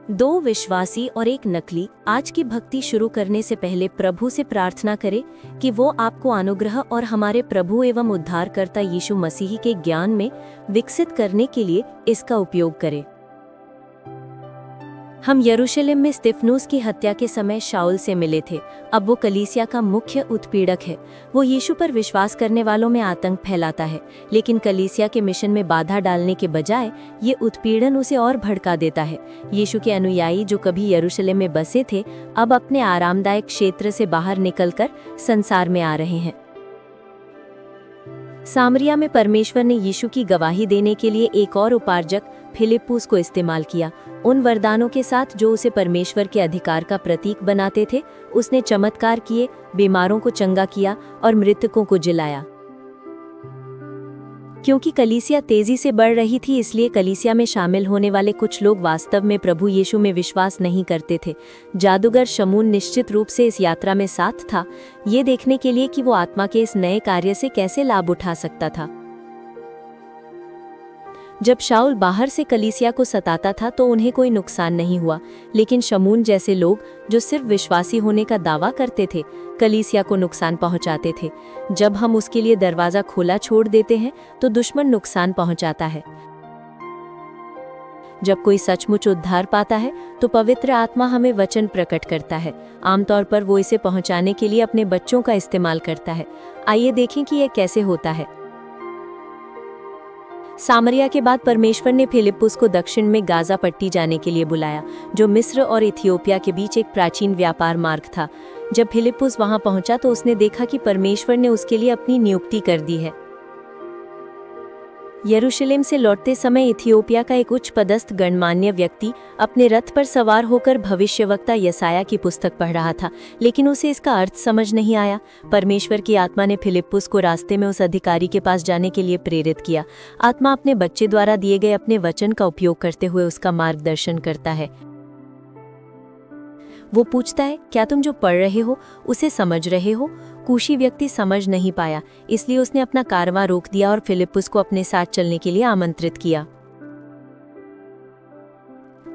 दो विश्वासी और एक नकली। आज की भक्ति शुरू करने से पहले प्रभु से प्रार्थना करें कि वो आपको अनुग्रह और हमारे प्रभु एवं उद्धारकर्ता यीशु मसीह के ज्ञान में विकसित करने के लिए इसका उपयोग करें। हम यरूशलेम में स्तिफनुस की हत्या के समय शाऊल से मिले थे। अब वो कलीसिया का मुख्य उत्पीड़क है। वो यीशु पर विश्वास करने वालों में आतंक फैलाता है, लेकिन कलीसिया के मिशन में बाधा डालने के बजाय ये उत्पीड़न उसे और भड़का देता है। यीशु के अनुयायी जो कभी यरूशलेम में बसे थे, अब अपने आरामदायक क्षेत्र से बाहर निकलकर संसार में आ रहे हैं। सामरिया में परमेश्वर ने यीशु की गवाही देने के लिए एक और उपार्जक फिलिप्पुस को इस्तेमाल किया। उन वरदानों के साथ जो उसे परमेश्वर के अधिकार का प्रतीक बनाते थे, उसने चमत्कार किए, बीमारों को चंगा किया और मृतकों को जिलाया। क्योंकि कलीसिया तेजी से बढ़ रही थी, इसलिए कलीसिया में शामिल होने वाले कुछ लोग वास्तव में प्रभु यीशु में विश्वास नहीं करते थे। जादूगर शमून निश्चित रूप से इस यात्रा में साथ था, ये देखने के लिए कि वो आत्मा के इस नए कार्य से कैसे लाभ उठा सकता था। जब शाऊल बाहर से कलीसिया को सताता था तो उन्हें कोई नुकसान नहीं हुआ, लेकिन शमून जैसे लोग जो सिर्फ विश्वासी होने का दावा करते थे, कलीसिया को नुकसान पहुंचाते थे। जब हम उसके लिए दरवाजा खुला छोड़ देते हैं तो दुश्मन नुकसान पहुंचाता है। जब कोई सचमुच उद्धार पाता है तो पवित्र आत्मा हमें वचन प्रकट करता है। आमतौर पर वो इसे पहुंचाने के लिए अपने बच्चों का इस्तेमाल करता है। आइए देखें कि यह कैसे होता है। सामरिया के बाद परमेश्वर ने फिलिप्पुस को दक्षिण में गाजा पट्टी जाने के लिए बुलाया, जो मिस्र और इथियोपिया के बीच एक प्राचीन व्यापार मार्ग था। जब फिलिप्पुस वहां पहुंचा तो उसने देखा कि परमेश्वर ने उसके लिए अपनी नियुक्ति कर दी है। यरूशलेम से लौटते समय इथियोपिया का एक उच्च पदस्थ गणमान्य व्यक्ति अपने रथ पर सवार होकर भविष्यवक्ता यसाया की पुस्तक पढ़ रहा था, लेकिन उसे इसका अर्थ समझ नहीं आया। परमेश्वर की आत्मा ने फिलिप्पुस को रास्ते में उस अधिकारी के पास जाने के लिए प्रेरित किया। आत्मा अपने बच्चे द्वारा दिए गए अपने वचन का उपयोग करते हुए उसका मार्गदर्शन करता है। वो पूछता है, क्या तुम जो पढ़ रहे हो उसे समझ रहे हो? कूशी व्यक्ति समझ नहीं पाया, इसलिए उसने अपना कारवां रोक दिया और फिलिप्पुस को अपने साथ चलने के लिए आमंत्रित किया।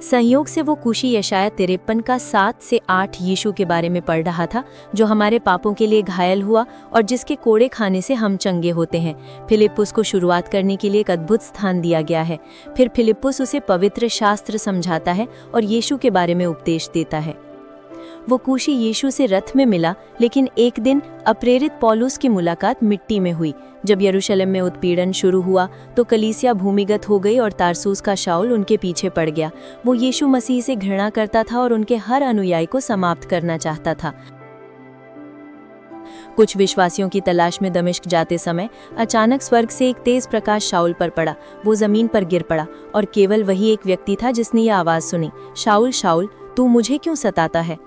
संयोग से वो कूशी यशाया 53 का 7 से 8 यीशु के बारे में पढ़ रहा था, जो हमारे पापों के लिए घायल हुआ और जिसके कोड़े खाने से हम चंगे होते हैं। फिलिप्पुस को शुरुआत करने के लिए एक अद्भुत स्थान दिया गया है। फिर फिलिप्पुस उसे पवित्र शास्त्र समझाता है और यीशु के बारे में उपदेश देता है। वो कूशी यीशु से रथ में मिला, लेकिन एक दिन अप्रेरित पौलुस की मुलाकात मिट्टी में हुई। जब यरूशलेम में उत्पीड़न शुरू हुआ तो कलीसिया भूमिगत हो गई और तारसूस का शाऊल उनके पीछे पड़ गया। वो यीशु मसीह से घृणा करता था और उनके हर अनुयायी को समाप्त करना चाहता था। कुछ विश्वासियों की तलाश में दमिश्क जाते समय अचानक स्वर्ग से एक तेज प्रकाश शाऊल पर पड़ा। वो जमीन पर गिर पड़ा और केवल वही एक व्यक्ति था जिसने ये आवाज सुनी, शाऊल शाऊल, तू मुझे क्यों सताता है?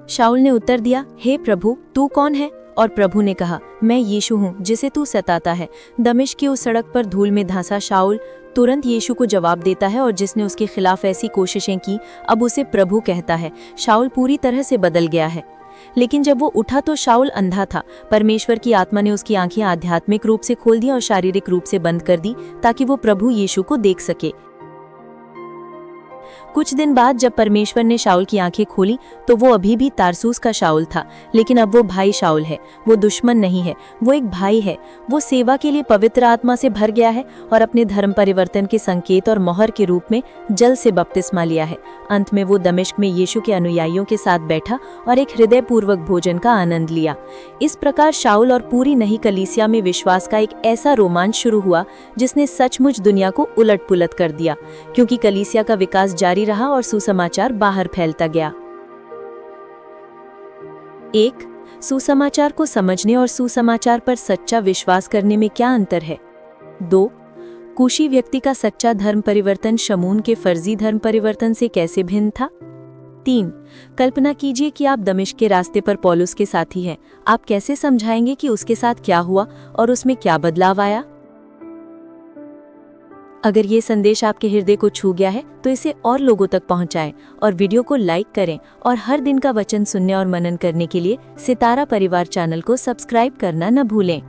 शाऊल ने उत्तर दिया, हे प्रभु, तू कौन है? और प्रभु ने कहा, मैं यीशु हूँ जिसे तू सताता है। दमिश्क की उस सड़क पर धूल में धंसा शाऊल तुरंत यीशु को जवाब देता है और जिसने उसके खिलाफ ऐसी कोशिशें की अब उसे प्रभु कहता है। शाऊल पूरी तरह से बदल गया है। लेकिन जब वो उठा तो शाऊल अंधा था। परमेश्वर की आत्मा ने उसकी आंखें आध्यात्मिक रूप से खोल दी और शारीरिक रूप से बंद कर दी ताकि वो प्रभु यीशु को देख सके। कुछ दिन बाद जब परमेश्वर ने शाऊल की आंखें खोली तो वो अभी भी तारसूस का शाऊल था, लेकिन अब वो भाई शाऊल है। वो दुश्मन नहीं है, वो एक भाई है। वो सेवा के लिए पवित्र आत्मा से भर गया है और अपने धर्म परिवर्तन के संकेत और मोहर के रूप में जल से बपतिस्मा लिया है। अंत में वो दमिश्क में यीशु के अनुयायियों के साथ बैठा और एक हृदयपूर्वक भोजन का आनंद लिया। इस प्रकार शाऊल और पूरी नई कलीसिया में विश्वास का एक ऐसा रोमांच शुरू हुआ जिसने सचमुच दुनिया को उलट पुलट कर दिया, क्योंकि कलीसिया का विकास जारी रहा और सुसमाचार बाहर फैलता गया। 1. सुसमाचार को समझने और सुसमाचार पर सच्चा विश्वास करने में क्या अंतर है? 2. कूशी व्यक्ति का सच्चा धर्म परिवर्तन शमून के फर्जी धर्म परिवर्तन से कैसे भिन्न था? 3. कल्पना कीजिए कि आप दमिश्क के रास्ते पर पौलुस के साथी हैं। आप कैसे समझाएंगे कि उसके साथ क्या हुआ और उसमें क्या बदलाव आया? अगर ये संदेश आपके हृदय को छू गया है तो इसे और लोगों तक पहुंचाएं और वीडियो को लाइक करें और हर दिन का वचन सुनने और मनन करने के लिए सितारा परिवार चैनल को सब्सक्राइब करना न भूलें।